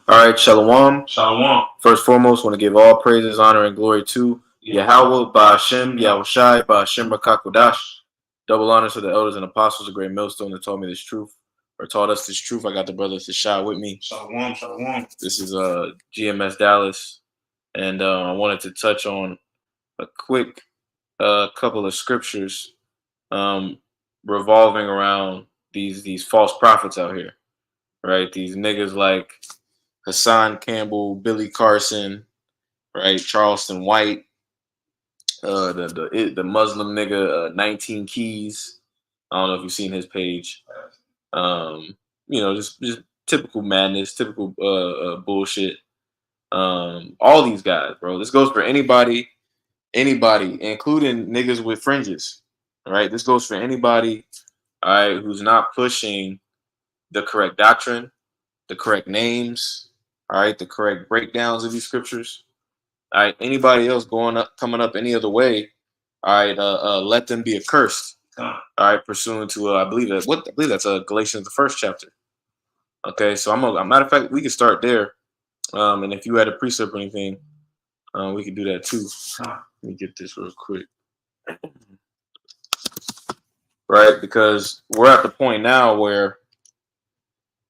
All right, Shalom. Shalom. First foremost, want to give all praises, honor, and glory to Yahweh, Ba'Hashem, Yahushai, Ba'Hashem, Rakakodash. Double honors to the elders and apostles, a great millstone that taught me this truth, or taught us this truth. I got the brother Tashai with me. Shalom, shalom. This is GMS Dallas, and I wanted to touch on a quick couple of scriptures revolving around these false prophets out here, right? These niggas like Hassan Campbell, Billy Carson, right? Charleston White, the Muslim nigga, 19 Keys. I don't know if you've seen his page. Just typical madness, typical bullshit. All these guys, bro. This goes for anybody, including niggas with fringes. All right, this goes for anybody, all right, who's not pushing the correct doctrine, the correct names, all right, the correct breakdowns of these scriptures. All right, anybody else coming up any other way, all right, let them be accursed. All right, pursuant to I believe that's Galatians the first chapter. Okay, so a matter of fact, we can start there. And if you had a precept or anything, we could do that too. Let me get this real quick. Right, because we're at the point now where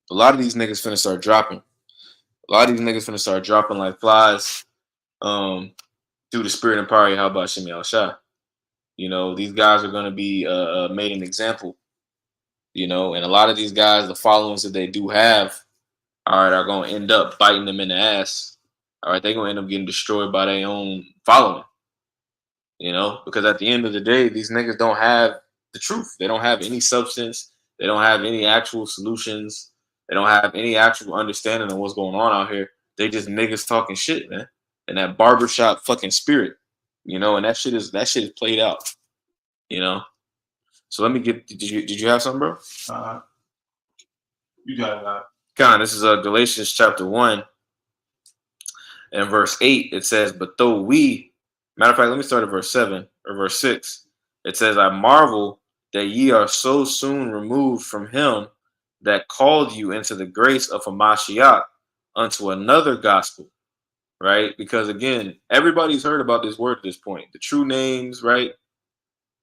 a lot of these niggas finna start dropping. A lot of these niggas finna start dropping like flies through the spirit and power of Yahweh Shem Yahushua. You know, these guys are going to be made an example. You know, and a lot of these guys, the followings that they do have, all right, are going to end up biting them in the ass. All right, they're going to end up getting destroyed by their own following. You know, because at the end of the day, these niggas don't have the truth. They don't have any substance. They don't have any actual solutions. They don't have any actual understanding of what's going on out here. They just niggas talking shit, man. And that barbershop fucking spirit, you know, and that shit is played out, you know. So let me get. Did you have something, bro? You got it. Con, this is Galatians chapter 1 and verse 8. It says, "But though we," matter of fact, let me start at verse 7 or verse 6. It says, "I marvel that ye are so soon removed from him that called you into the grace of Hamashiach unto another gospel." Right? Because again, everybody's heard about this word at this point. The true names, right?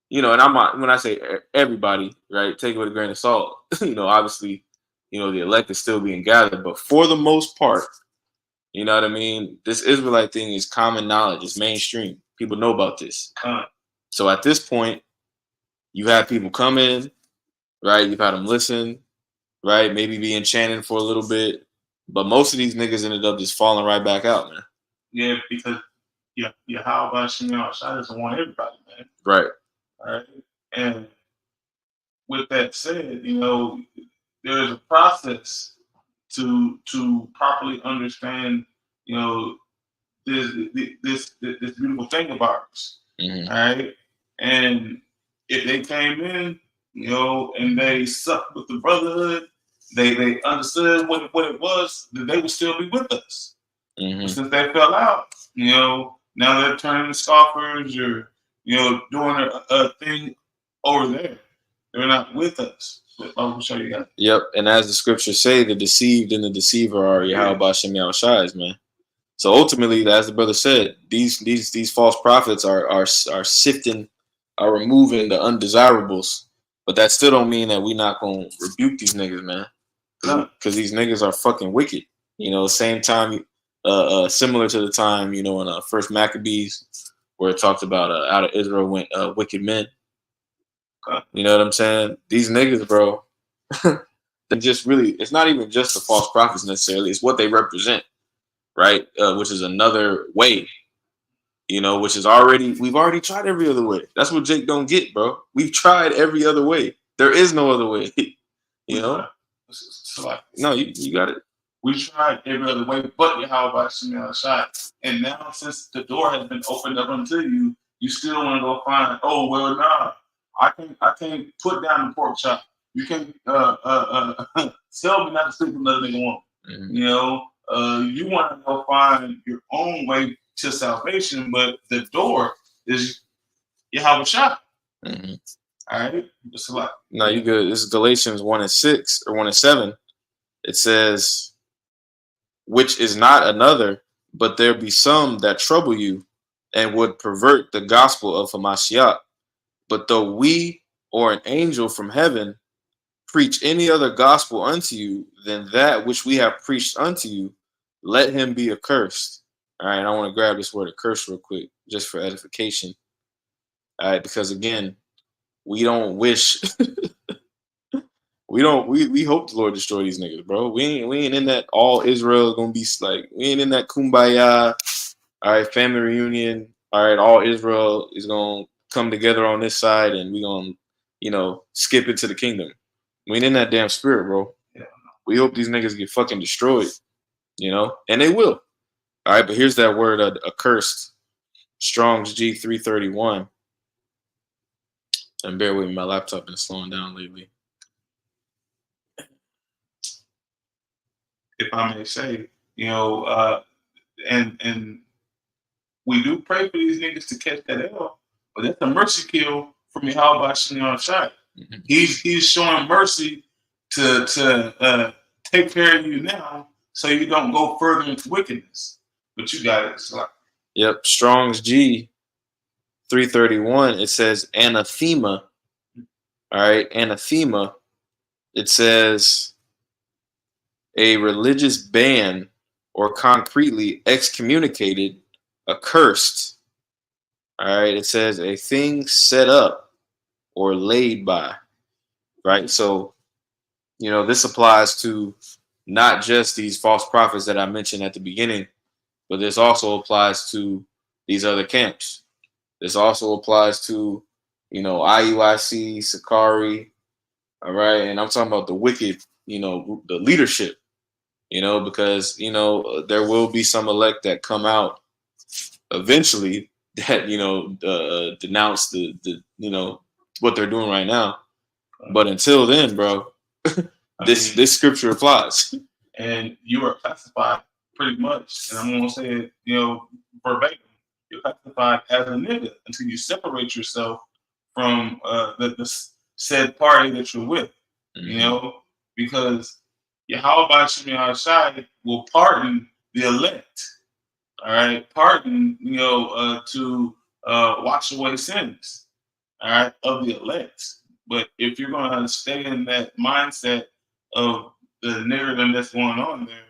You know, and I'm not, when I say everybody, right, take it with a grain of salt. You know, obviously, you know, the elect is still being gathered, but for the most part, you know what I mean? This Israelite thing is common knowledge. It's mainstream. People know about this. So at this point, you have people come in, right? You've had them listen, right? Maybe be enchanted for a little bit. But most of these niggas ended up just falling right back out, man. Yeah, because Yahweh Shem Yahushua doesn't want everybody, man. Right. All right. And with that said, you know, there is a process to properly understand, you know, this beautiful thing of ours. Mm-hmm. All right. And if they came in, you know, and they sucked with the brotherhood, they understood what it was, then they would still be with us. Mm-hmm. But since they fell out, you know, now they're turning to scoffers or, you know, doing a thing over there. They're not with us. But I will show you that. Yep. And as the scriptures say, the deceived and the deceiver are Yahweh Shem Yahushai, man. So ultimately, as the brother said, these false prophets are sifting, are removing the undesirables. But that still don't mean that we're not gonna rebuke these niggas, man. Because these niggas are fucking wicked. You know, same time, similar to the time, you know, in First Maccabees, where it talked about out of Israel went wicked men. You know what I'm saying? These niggas, bro, they just really, it's not even just the false prophets necessarily. It's what they represent, right? Which is another way, you know, which is we've already tried every other way. That's what Jake don't get, bro. We've tried every other way. There is no other way, you know? No, you got it. We tried every other way, but Yahweh Shem Yahushua. And now, since the door has been opened up unto you, you still want to go find, oh, well, nah, I can't put down the pork chop. You can't tell me not to sleep with another nigga woman. Mm-hmm. You know, you want to go find your own way to salvation, but the door is Yahweh Shah. Mm-hmm. All right, it's a lot. No, you good. This is Galatians 1 and 6 or 1 and 7. It says, which is not another, but there be some that trouble you and would pervert the gospel of Hamashiach. But though we or an angel from heaven preach any other gospel unto you than that which we have preached unto you, let him be accursed. All right, I want to grab this word accursed real quick, just for edification. All right, because again, we don't wish we hope the Lord destroy these niggas, bro. We ain't in that all Israel is gonna be like, we ain't in that kumbaya. All right, family reunion. All right, all Israel is gonna come together on this side, and we gonna, skip into the kingdom. We ain't in that damn spirit, bro. Yeah. We hope these niggas get fucking destroyed, and they will. All right, but here's that word, accursed. Strong's G331. And bear with me, my laptop been slowing down lately. If I may say, and we do pray for these niggas to catch that L, but that's a mercy kill from Yahweh Shem Shai. Mhm. He's showing mercy to take care of you now, so you don't go further into wickedness. But you got it. So. Yep, Strong's G331. It says anathema. All right, anathema. It says a religious ban or concretely excommunicated, accursed. All right, it says a thing set up or laid by. Right, so this applies to not just these false prophets that I mentioned at the beginning, but this also applies to these other camps. This also applies to, IUIC, Sakari, all right? And I'm talking about the wicked, the leadership, because, there will be some elect that come out eventually that, denounce the what they're doing right now. But until then, bro, this scripture applies. And you are classified pretty much, and I'm gonna say it, verbatim. You're classified as a nigga until you separate yourself from the said party that you're with. Mm-hmm. Because Yahweh Shem Shai will pardon the elect. All right, pardon, to wash away sins. All right, of the elect. But if you're gonna stay in that mindset of the niggerdom that's going on there,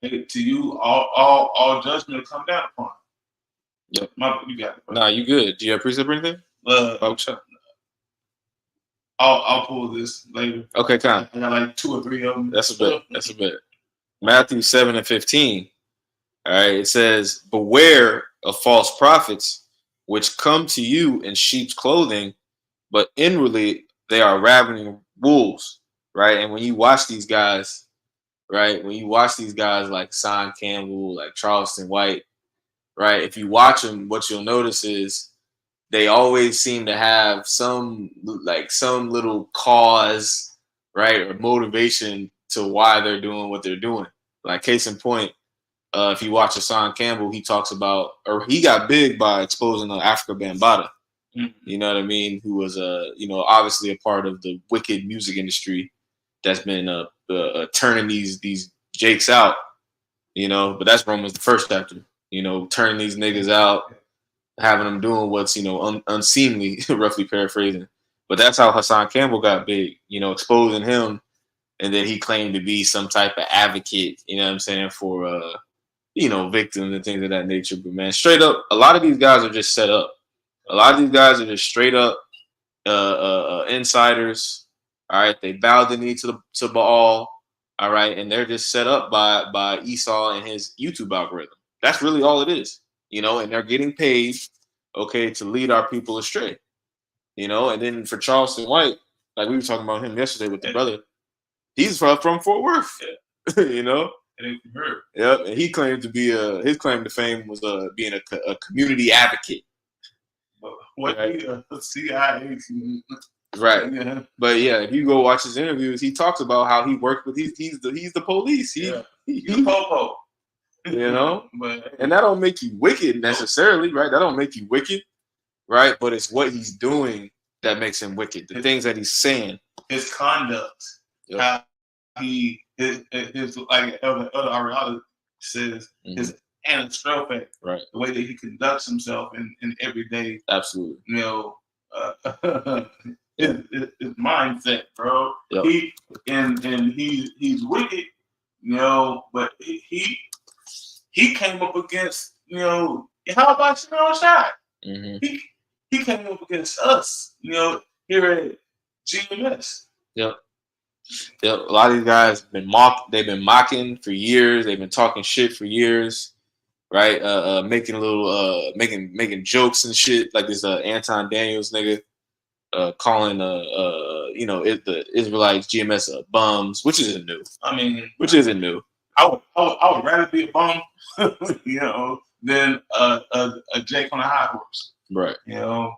to you, all judgment will come down upon. Yep. You got it. Nah, you good. Do you have precept or anything? I'll pull this later. Okay, kind. I got like 2 or 3 of them. That's a bit. Matthew 7:15. All right, it says, "Beware of false prophets, which come to you in sheep's clothing, but inwardly they are ravening wolves." Right, and when you watch these guys, right, like Son Campbell, like Charleston White, right, if you watch them, what you'll notice is they always seem to have some little cause, right, or motivation to why they're doing what they're doing. Like case in point, if you watch Hassan Campbell, he talks about, or he got big by exposing Africa Bambaataa. Mm-hmm. You know what I mean? Who was obviously a part of the wicked music industry that's been turning these jakes out. But that's Romans the first chapter. Turning these niggas out, having them doing what's unseemly, roughly paraphrasing. But that's how Hassan Campbell got big. Exposing him, and then he claimed to be some type of advocate. You know what I'm saying, for victims and things of that nature. But man, straight up, a lot of these guys are just set up. A lot of these guys are just straight up insiders. All right, they bowed the knee to Baal. All right, and they're just set up by Esau and his YouTube algorithm. That's really all it is. And they're getting paid, to lead our people astray. And then for Charleston White, like we were talking about him yesterday with the brother, he's from Fort Worth. Yeah. Yep, and he claimed to be his claim to fame was being a community advocate. What CIA? Right. Yeah. But yeah, if you go watch his interviews, he talks about how he worked with he's the police. He's the popo. But and that don't make you wicked necessarily, right? That don't make you wicked, right? But it's what he's doing that makes him wicked. The things that he's saying, his conduct, how he his like other says his anastrophe, right, the way that he conducts himself in everyday, absolutely, you know, his mindset, bro. Yep. He's wicked, you know, but he came up against, you know, how about Shimon Shai? He came up against us, you know, here at GMS. Yep. Yep. A lot of these guys been mocked. They've been mocking for years. They've been talking shit for years, right? Making little, making jokes and shit like this. Anton Daniels nigga, calling you know, the Israelites GMS bums, which isn't new. I mean, which isn't new. I would rather be a bum, you know, than a Jake on a high horse. Right. You know,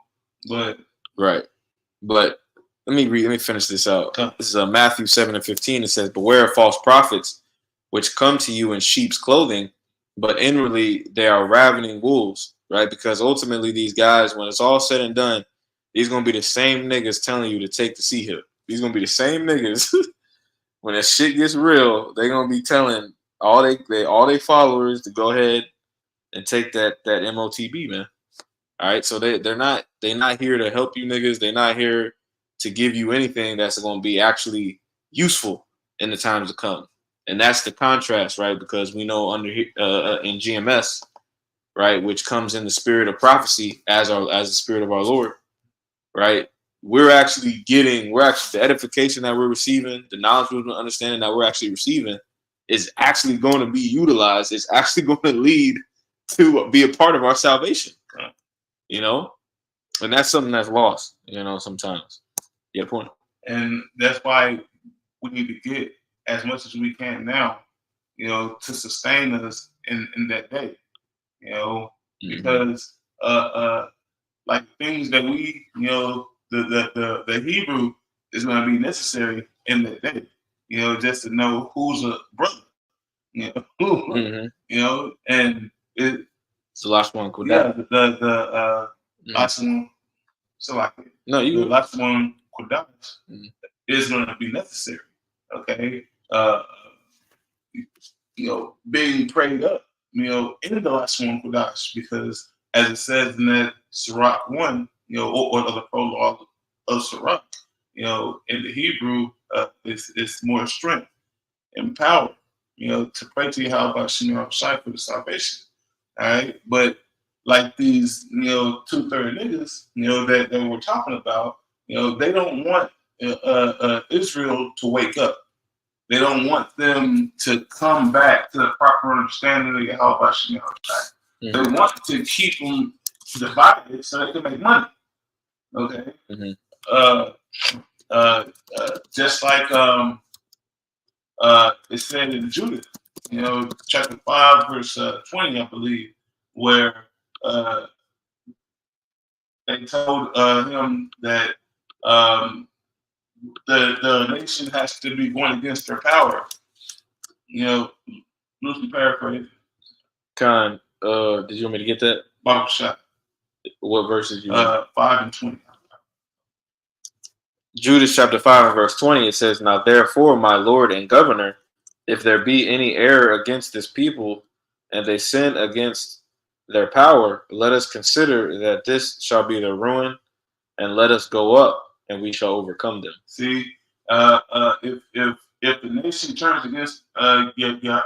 but right. But let me finish this out. Okay. This is Matthew 7:15. It says, "Beware of false prophets, which come to you in sheep's clothing, but inwardly they are ravening wolves." Right? Because ultimately these guys, when it's all said and done, these gonna be the same niggas telling you to take the sea hip. These gonna be the same niggas. When that shit gets real, they're gonna be telling all they followers to go ahead and take that MOTB, man. All right, so they're not here to help you niggas. They're not here to give you anything that's going to be actually useful in the times to come. And that's the contrast, right? Because we know under in GMS, right, which comes in the spirit of prophecy as the spirit of our Lord, right? We're actually the edification that we're receiving, the knowledge we're understanding that we're actually receiving is actually going to be utilized. It's actually going to lead to be a part of our salvation, you know? And that's something that's lost, you know, sometimes. Yeah, point. And that's why we need to get as much as we can now, you know, to sustain us in that day, you know, because like things that we, you know, the Hebrew is going to be necessary in that day, you know, just to know who's a brother, you know, you know, and it's the last one. Yeah, the last one. So like no, the last one, Kodash, is going to be necessary. Okay, you know, being prayed up, you know, in the last one, Kodash, because as it says in that Sirach 1, you know, or the prologue of Sirach, you know, in the Hebrew, it's more strength and power, you know, to pray to Yahweh Shemir Shai for the salvation. All right, but like these, you know, 2/3 niggas, you know, that we're talking about, you know, they don't want Israel to wake up. They don't want them to come back to the proper understanding of Yahweh Shemir Shai. They want to keep them divided so they can make money. Okay. Just like it said in Judah, you know, chapter 5, verse 20, I believe, where they told him that the nation has to be going against their power. You know, loosely paraphrase. Khan, did you want me to get that? Bible shot. What verses you 5 and 20. Judas chapter 5 and verse 20, it says, "Now therefore, my Lord and Governor, if there be any error against this people, and they sin against their power, let us consider that this shall be their ruin, and let us go up, and we shall overcome them." See, if the nation turns against Yahweh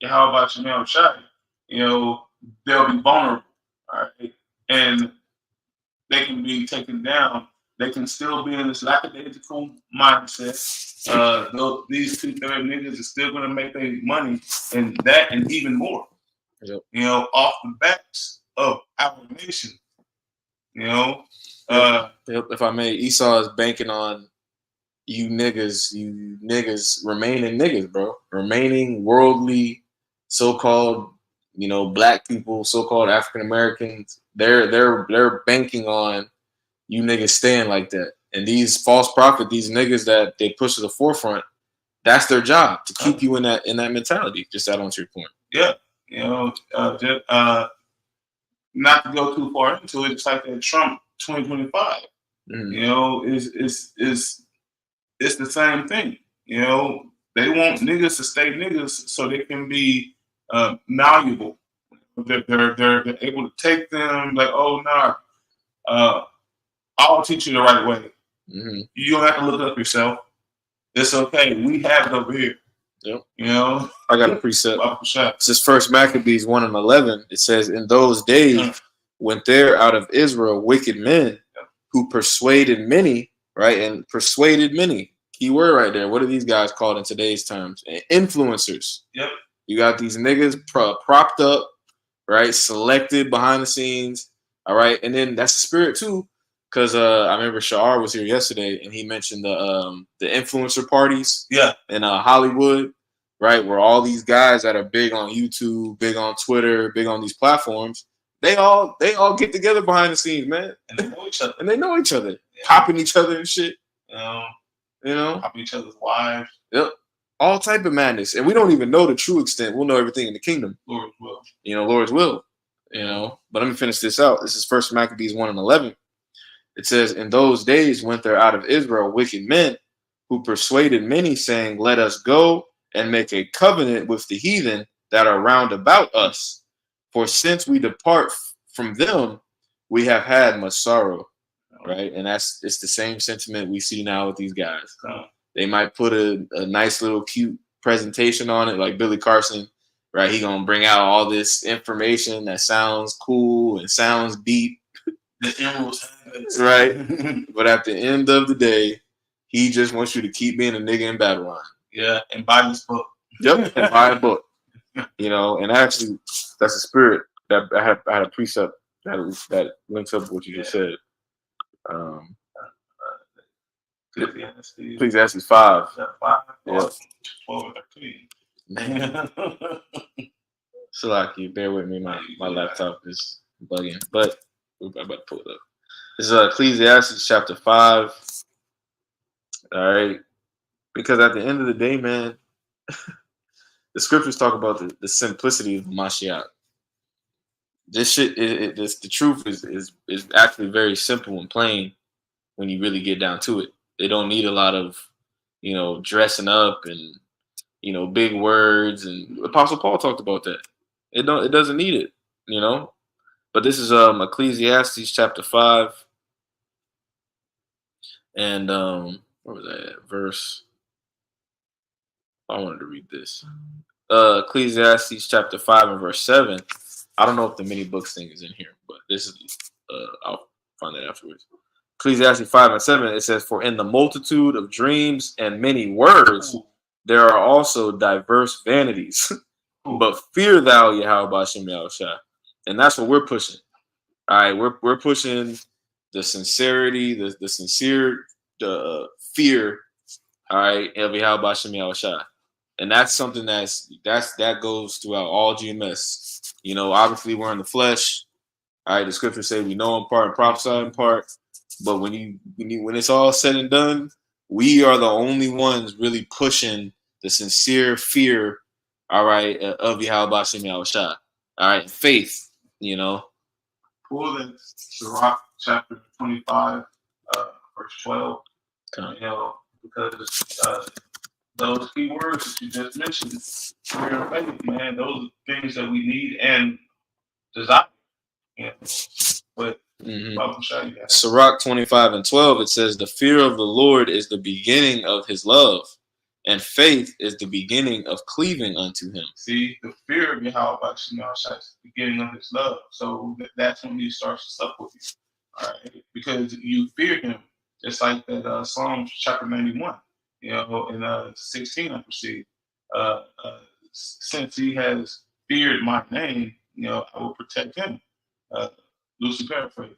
Shemel Shai, you know, they'll be vulnerable, all right, and they can be taken down. They can still be in this lackadaisical mindset. These 2/3 niggas are still going to make their money, and that and even more. Yep. You know, off the backs of our nation. You know, if I may, Esau is banking on you niggas remaining niggas, bro, remaining worldly, so-called, you know, black people, so-called African Americans. They're banking on you niggas staying like that. And these false prophets, these niggas that they push to the forefront, that's their job, to keep you in that mentality. Just add on to your point. Yeah. You know, not to go too far into it, it's like that Trump 2025. You know, it's the same thing. You know, they want niggas to stay niggas so they can be malleable. They're able to take them like, oh no, I'll teach you the right way. Mm-hmm. You don't have to look it up yourself. It's okay. We have it over here. Yep. You know, I got a precept. Shot. This is First Maccabees 1:11. It says, "In those days went there out of Israel wicked men who persuaded many." Right, and persuaded many. Key word right there. What are these guys called in today's terms? Influencers. Yep. You got these niggas propped up, right? Selected behind the scenes. All right, and then that's the spirit too. Because I remember Sha'ar was here yesterday, and he mentioned the influencer parties, in Hollywood, right, where all these guys that are big on YouTube, big on Twitter, big on these platforms, they all get together behind the scenes, man, and they know each other, popping each other and shit, you know, popping each other's wives, all type of madness, and we don't even know the true extent. We'll know everything in the kingdom, Lord's will, Lord's will, But let me finish this out. This is First Maccabees 1:11. It says, "In those days went there out of Israel wicked men who persuaded many, saying, Let us go and make a covenant with the heathen that are round about us. For since we depart from them, we have had much sorrow." Right? And it's the same sentiment we see now with these guys. They might put a nice little cute presentation on it, like Billy Carson, right? He gonna bring out all this information that sounds cool and sounds deep. The emeralds, right? But at the end of the day, he just wants you to keep being a nigga in Babylon. Yeah, and buy this book. Yep, and buy a book. And actually, that's the spirit that I had a precept that links up with what you just said. Ecclesiastes 5. 5. Yeah. 12 or 13. Man. Salaki, bear with me. My laptop is bugging, but we're about to pull it up. This is Ecclesiastes chapter 5. All right. Because at the end of the day, man, the scriptures talk about the simplicity of Mashiach. This shit, the truth is actually very simple and plain when you really get down to it. They don't need a lot of, dressing up and, big words. And Apostle Paul talked about that. It doesn't need it, But this is Ecclesiastes chapter 5. And where was that at? Verse. I wanted to read this. Ecclesiastes chapter 5 and verse 7. I don't know if the mini books thing is in here, but this is I'll find that afterwards. Ecclesiastes 5 and 7, it says, "For in the multitude of dreams and many words, there are also diverse vanities. But fear thou Yahweh B'Shem Yahushua." And that's what we're pushing. All right, we're pushing the sincerity, the sincere fear, all right, of Yahweh B'Shem Yahushua. And that's something that goes throughout all GMS. Obviously we're in the flesh. All right, the scriptures say we know in part and prophesy in part. But when it's all said and done, we are the only ones really pushing the sincere fear, all right, of Yahweh B'Shem Yahushua. All right, faith, Pull in Sirach chapter 25, verse 12. Because those key words that you just mentioned, fear and faith, man, those are things that we need and desire. But I'll show you that. Sirach 25 and 12, it says, "The fear of the Lord is the beginning of his love, and faith is the beginning of cleaving unto him." See, the fear of Yahweh is the beginning of his love. So that's when he starts to sup with you. All right, because you fear him. It's like that Psalms chapter 91, in 16, I perceive. Since he has feared my name, I will protect him. Loosely paraphrasing.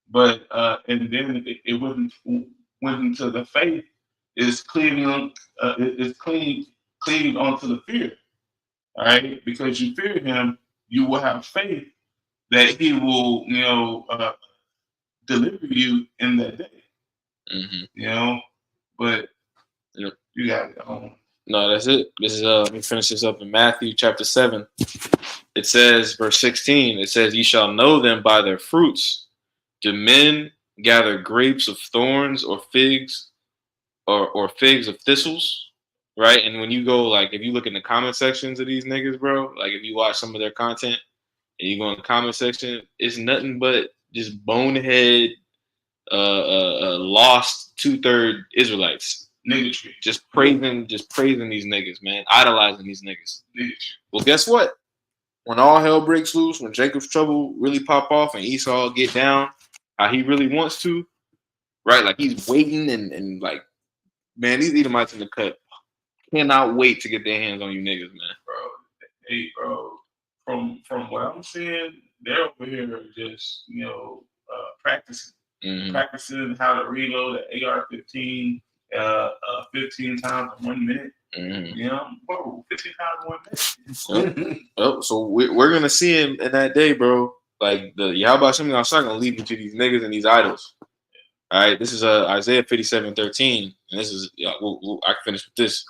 But and then it went into the faith is cleaving cleaved onto the fear. All right, because you fear him, you will have faith that he will, deliver you in that day. But you got it. No, that's it. This is let me finish this up in Matthew chapter 7. It says, verse 16, it says, "Ye shall know them by their fruits. Do men gather grapes of thorns or figs or figs of thistles? right? And when you go, like, if you look in the comment sections of these niggas, bro, like if you watch some of their content and you go in the comment section, it's nothing but just bonehead, lost 2/3 Israelites. Niggatry. Just praising these niggas, man. Idolizing these niggas. Niggatry. Well, guess what? When all hell breaks loose, when Jacob's trouble really pop off and Esau get down how he really wants to, right? Like he's waiting and like, man, these Edomites in the cut cannot wait to get their hands on you niggas, man. Bro, hey, bro, from what I'm seeing, they're over here just, practicing. Mm-hmm. Practicing how to reload the AR-15 15 times in 1 minute. Mm-hmm. Bro, 15 times in 1 minute. Oh, so we're gonna see him in that day, bro. Like the Yahweh Hashem gonna lead you to these niggas and these idols. All right, this is Isaiah 57:13, and this is I can finish with this.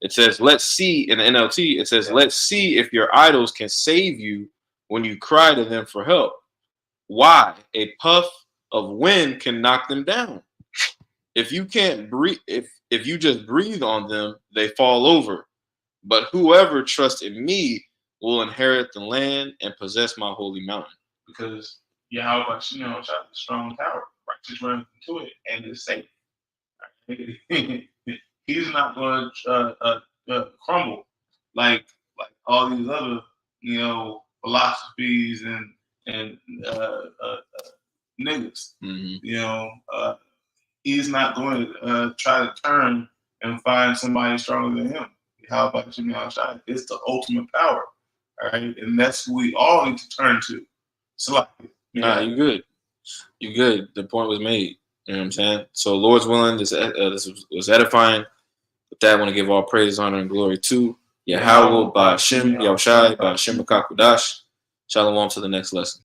It says, "Let's see," in the NLT. It says, "Let's see if your idols can save you when you cry to them for help. Why? A puff of wind can knock them down. If you can't breathe, if you just breathe on them, they fall over. But whoever trusts in me will inherit the land and possess my holy mountain." Because Yahweh, shot the strong tower, righteous runs into it, and it's safe. He's not going to crumble like all these other, philosophies and niggas. Mm-hmm. He's not going to try to turn and find somebody stronger than him. How about Jimmy Al-Shai? It's the ultimate power, all right? And that's who we all need to turn to. So, you good. You good. The point was made. You know what I'm saying? So, Lord's willing, this was edifying. With that, I want to give all praise, honor, and glory to Yahweh, Ba'Shem, Yahushai, Ba'Shem, B'Kakudash. Shalom to the next lesson.